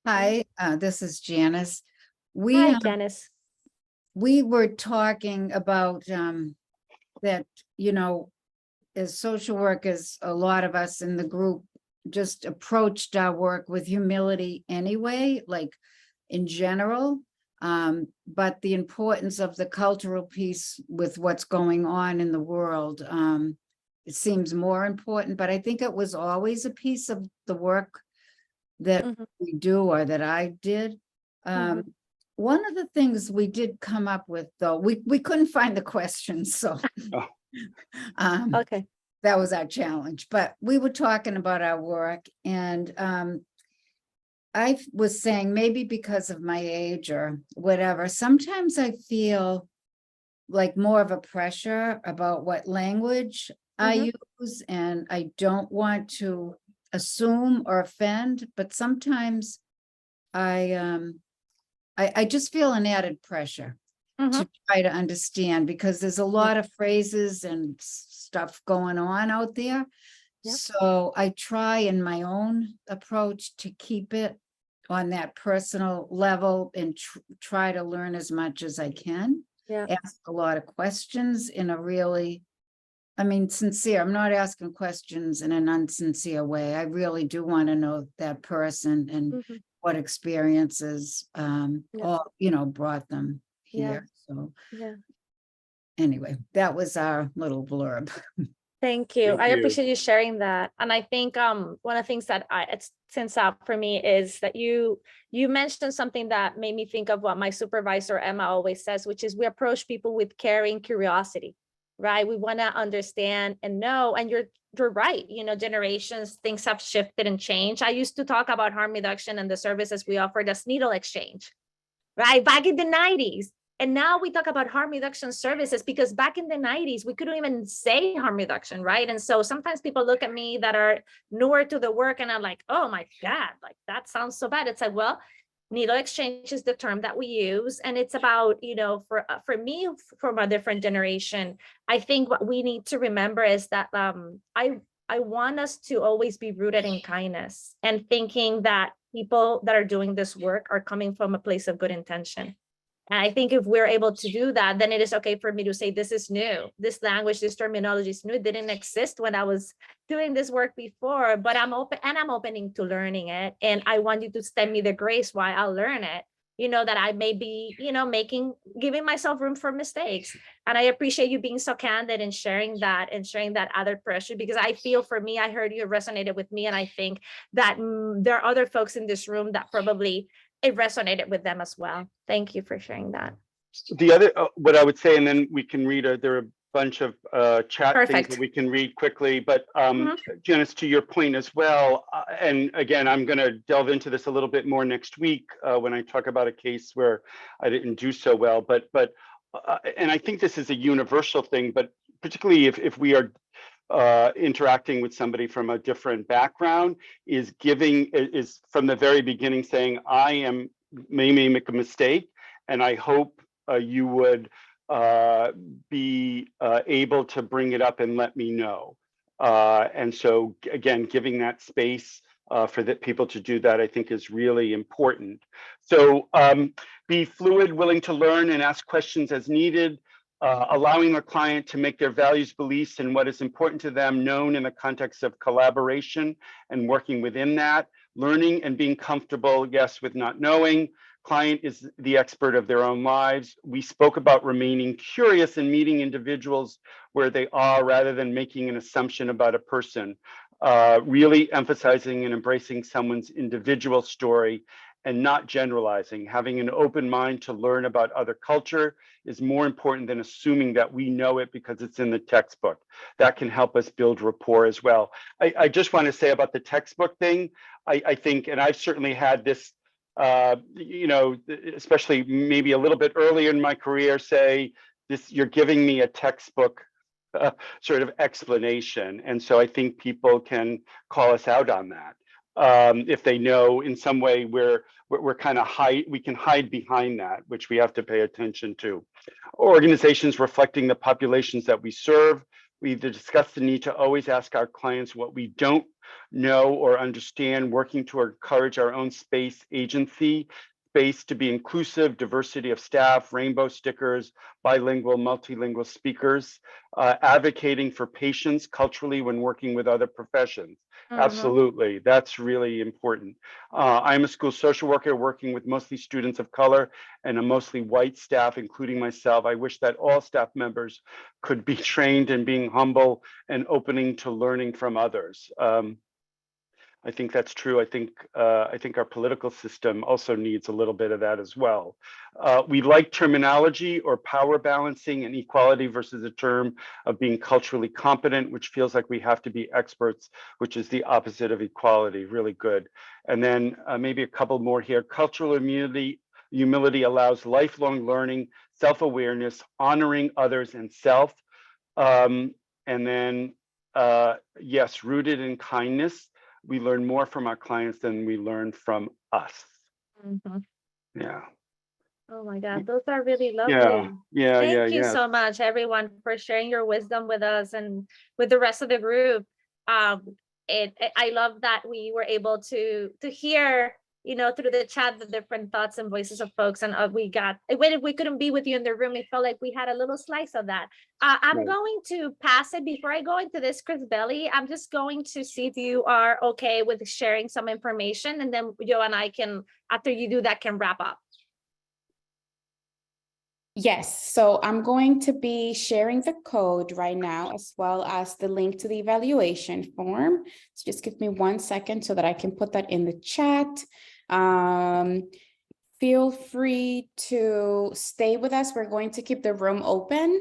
Hi, this is Janice. Hi, Janice. We were talking about that, as social workers, a lot of us in the group just approached our work with humility anyway, like in general. But the importance of the cultural piece with what's going on in the world, it seems more important, but I think it was always a piece of the work that we do or that I did. One of the things we did come up with, though, we couldn't find the questions, so okay, that was our challenge. But we were talking about our work, and I was saying maybe because of my age or whatever, sometimes I feel like more of a pressure about what language I use, and I don't want to assume or offend, but sometimes I just feel an added pressure to try to understand, because there's a lot of phrases and stuff going on out there. So I try in my own approach to keep it on that personal level and try to learn as much as I can. Ask a lot of questions in a really, sincere. I'm not asking questions in an unsincere way. I really do want to know that person and what experiences brought them here. So anyway, that was our little blurb. Thank you. Thank I you. appreciate you sharing that. And I think one of the things that it stands out for me is that you mentioned something that made me think of what my supervisor Emma always says, which is we approach people with caring curiosity, right? We want to understand and know, and you're right, generations, things have shifted and changed. I used to talk about harm reduction and the services we offered as needle exchange, right? Back in the 90s. And now we talk about harm reduction services because back in the 90s, we couldn't even say harm reduction, right? And so sometimes people look at me that are newer to the work and I'm like, oh my God, like that sounds so bad. It's like, well, needle exchange is the term that we use. And it's about, for me, from a different generation, I think what we need to remember is that I want us to always be rooted in kindness and thinking that people that are doing this work are coming from a place of good intention. And I think if we're able to do that, then it is okay for me to say, this is new. This language, this terminology is new. It didn't exist when I was doing this work before, but I'm open and I'm opening to learning it. And I want you to extend me the grace while I learn it, that I may be, giving myself room for mistakes. And I appreciate you being so candid and sharing that other pressure, because I feel for me, I heard you resonated with me. And I think that there are other folks in this room that probably it resonated with them as well. Thank you for sharing that. The other, what I would say, and then we can read, there are a bunch of chat things that we can read quickly, but Janice, to your point as well, and again, I'm going to delve into this a little bit more next week when I talk about a case where I didn't do so well, but and I think this is a universal thing, but particularly if we are interacting with somebody from a different background, is from the very beginning saying, I may make a mistake, and I hope you would be able to bring it up and let me know. And so again, giving that space for the people to do that, I think is really important. So be fluid, willing to learn and ask questions as needed. Allowing the client to make their values, beliefs, and what is important to them known in the context of collaboration and working within that. Learning and being comfortable, yes, with not knowing. Client is the expert of their own lives. We spoke about remaining curious and meeting individuals where they are rather than making an assumption about a person. Really emphasizing and embracing someone's individual story and not generalizing. Having an open mind to learn about other culture is more important than assuming that we know it because it's in the textbook. That can help us build rapport as well. I just want to say about the textbook thing, I think, and I've certainly had this, especially maybe a little bit earlier in my career, say, you're giving me a textbook sort of explanation. And so I think people can call us out on that. If they know in some way we're kind of we can hide behind that, which we have to pay attention to. Organizations reflecting the populations that we serve. We've discussed the need to always ask our clients what we don't know or understand, working to encourage our own space agency, space to be inclusive, diversity of staff, rainbow stickers, bilingual, multilingual speakers, advocating for patients culturally when working with other professions. Absolutely, that's really important. I'm a school social worker working with mostly students of color and a mostly white staff, including myself. I wish that all staff members could be trained in being humble and opening to learning from others. I think that's true. I think our political system also needs a little bit of that as well. We like terminology or power balancing and equality versus a term of being culturally competent, which feels like we have to be experts, which is the opposite of equality. Really good. And then maybe a couple more here. Cultural humility allows lifelong learning, self-awareness, honoring others and self. And then, yes, rooted in kindness. We learn more from our clients than we learn from us. Yeah. Oh my God, those are really lovely. Thank you Yeah. so much, everyone, for sharing your wisdom with us and with the rest of the group. I love that we were able to hear, through the chat, the different thoughts and voices of folks. And even if we couldn't be with you in the room, it felt like we had a little slice of that. I'm going to pass it before I go into this, Chris Belli. I'm just going to see if you are okay with sharing some information, and then Joe and I can, after you do that, can wrap up. Yes, so I'm going to be sharing the code right now, as well as the link to the evaluation form. So just give me 1 second so that I can put that in the chat. Feel free to stay with us. We're going to keep the room open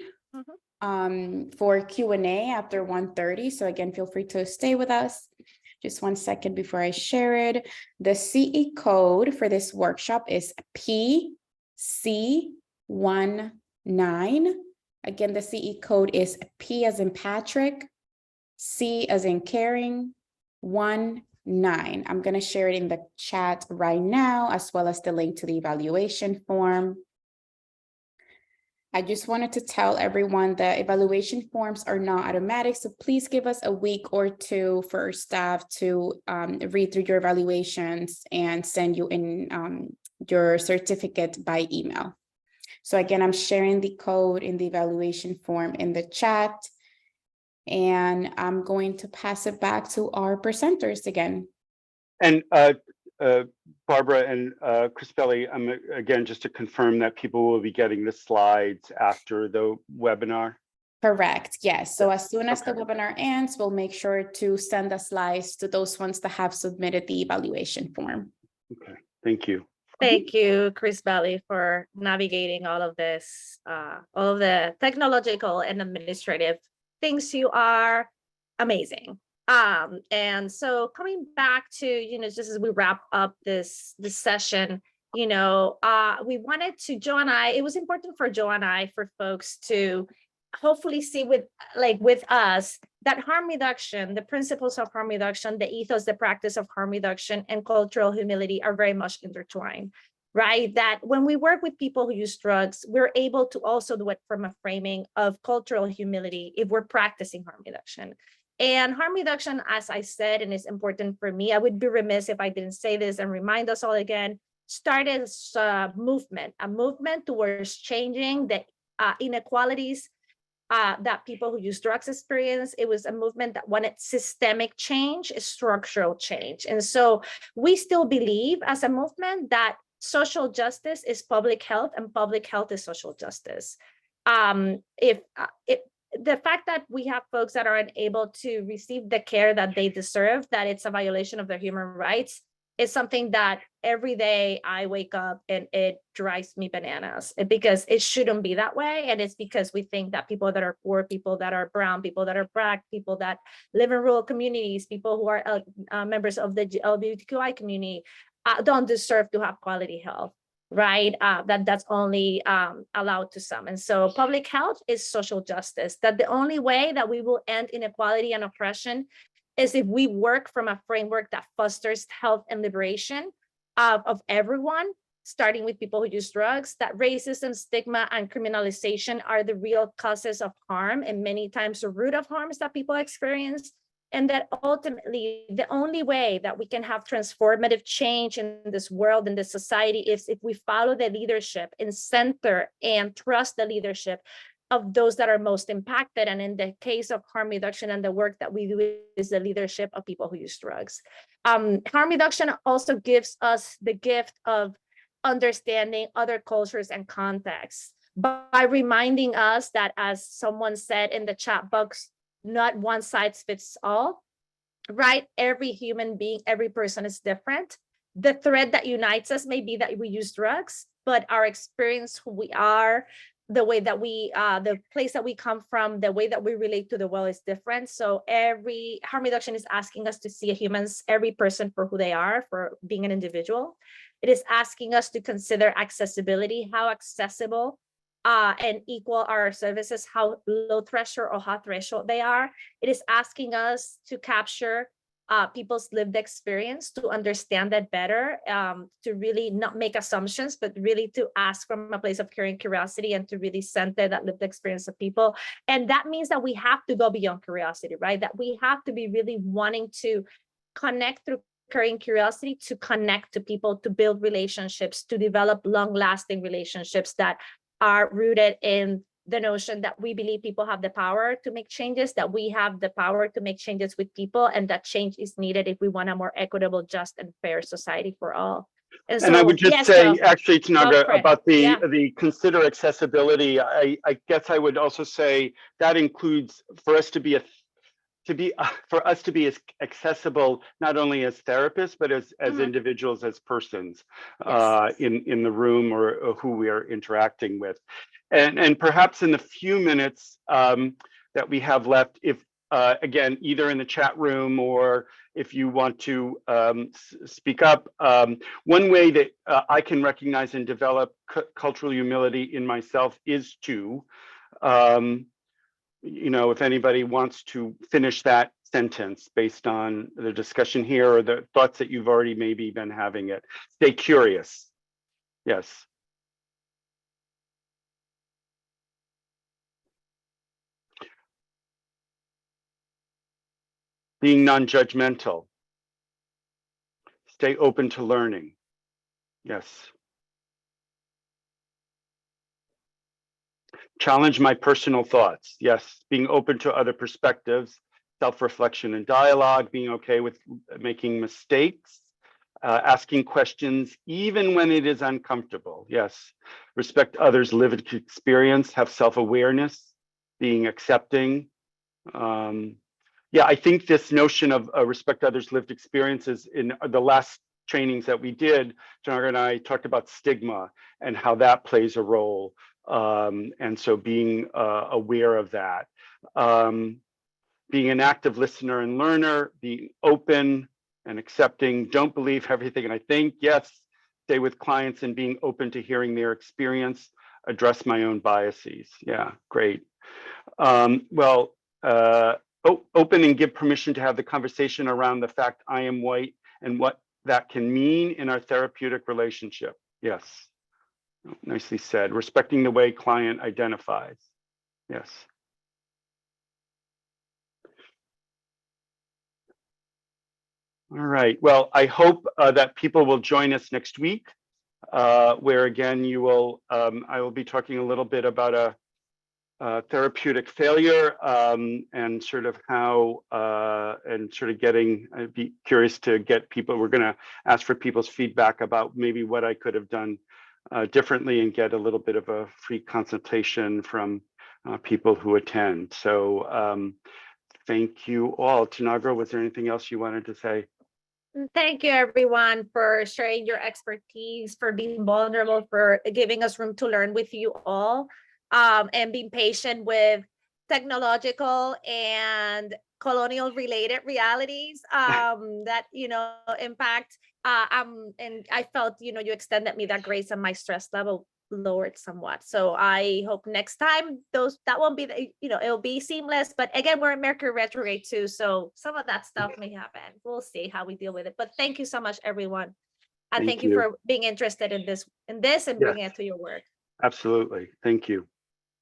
for Q&A after 1:30. So again, feel free to stay with us. Just 1 second before I share it. The CE code for this workshop is PC19. Again, the CE code is P as in Patrick, C as in caring, 19. I'm going to share it in the chat right now, as well as the link to the evaluation form. I just wanted to tell everyone that evaluation forms are not automatic, so please give us a week or two for staff to read through your evaluations and send you in your certificate by email. So again, I'm sharing the code in the evaluation form in the chat, and I'm going to pass it back to our presenters again. And Barbara and Crispelli, again, just to confirm that people will be getting the slides after the webinar. Correct, yes. So as soon as the webinar ends, we'll make sure to send the slides to those ones that have submitted the evaluation form. Okay, thank you. Thank you, Crispelli, for navigating all of this, all of the technological and administrative things. You are amazing. And so coming back to, just as we wrap up this session, we wanted to, Joe and I, it was important for Joe and I, for folks to hopefully see with us that harm reduction, the principles of harm reduction, the ethos, the practice of harm reduction, and cultural humility are very much intertwined, right? That when we work with people who use drugs, we're able to also do it from a framing of cultural humility if we're practicing harm reduction. And harm reduction, as I said, and it's important for me, I would be remiss if I didn't say this and remind us all again, started as a movement towards changing the inequalities that people who use drugs experience. It was a movement that wanted systemic change, structural change. And so we still believe as a movement that social justice is public health and public health is social justice. The fact that we have folks that are unable to receive the care that they deserve, that it's a violation of their human rights, is something that every day I wake up and it drives me bananas, because it shouldn't be that way. And it's because we think that people that are poor, people that are brown, people that are Black, people that live in rural communities, people who are members of the LGBTQI community don't deserve to have quality health, right? That's only allowed to some. And so public health is social justice, that the only way that we will end inequality and oppression is if we work from a framework that fosters health and liberation of everyone, starting with people who use drugs, that racism, stigma, and criminalization are the real causes of harm, and many times the root of harms that people experience. And that ultimately the only way that we can have transformative change in this world, in this society, is if we follow the leadership and center and trust the leadership of those that are most impacted. And in the case of harm reduction and the work that we do is the leadership of people who use drugs. Harm reduction also gives us the gift of understanding other cultures and contexts by reminding us that, as someone said in the chat box, not one size fits all, right? Every human being, every person is different. The thread that unites us may be that we use drugs, but our experience, who we are, the way that we, the place that we come from, the way that we relate to the world is different. So every harm reduction is asking us to see humans, every person, for who they are, for being an individual. It is asking us to consider accessibility, how accessible and equal our services, how low threshold or high threshold they are. It is asking us to capture people's lived experience, to understand that better, to really not make assumptions, but really to ask from a place of care and curiosity, and to really center that lived experience of people. And that means that we have to go beyond curiosity, right? That we have to be really wanting to connect through care and curiosity, to connect to people, to build relationships, to develop long-lasting relationships that are rooted in the notion that we believe people have the power to make changes, that we have the power to make changes with people, and that change is needed if we want a more equitable, just, and fair society for all. And I would just yes, say, Joe. actually, Tanaga, for it. about Yeah. the consider accessibility. I guess I would also say that includes for us to be as accessible, not only as therapists, but as individuals, as persons in the room or who we are interacting with. And perhaps in the few minutes that we have left, if again, either in the chat room or if you want to speak up, one way that I can recognize and develop cultural humility in myself is to, if anybody wants to finish that sentence based on the discussion here or the thoughts that you've already maybe been having it. Stay curious. Yes. Being non-judgmental. Stay open to learning. Yes. Challenge my personal thoughts. Yes. Being open to other perspectives, self-reflection and dialogue, being okay with making mistakes, asking questions, even when it is uncomfortable. Yes. Respect others' lived experience, have self-awareness, being accepting. Yeah, I think this notion of respect others' lived experiences in the last trainings that we did, John and I talked about stigma and how that plays a role. And so being aware of that. Being an active listener and learner, being open and accepting, don't believe everything I think. Yes, stay with clients and being open to hearing their experience, address my own biases. Yeah, great. Open and give permission to have the conversation around the fact I am white and what that can mean in our therapeutic relationship. Yes, nicely said. Respecting the way client identifies. Yes. All right, well, I hope that people will join us next week, where again, I will be talking a little bit about a therapeutic failure and sort of how and sort of I'd be curious to get people, we're gonna ask for people's feedback about maybe what I could have done differently and get a little bit of a free consultation from people who attend. So thank you all. Tanagra, was there anything else you wanted to say? Thank you, everyone, for sharing your expertise, for being vulnerable, for giving us room to learn with you all, and being patient with technological and colonial related realities that impact. And I felt you extended me that grace and my stress level lowered somewhat. So I hope next time that won't be it'll be seamless. But again, we're in Mercury retrograde too, so some of that stuff may happen. We'll see how we deal with it. But thank you so much, everyone, and thank you for being interested in this and bringing it to your work. Absolutely, thank you.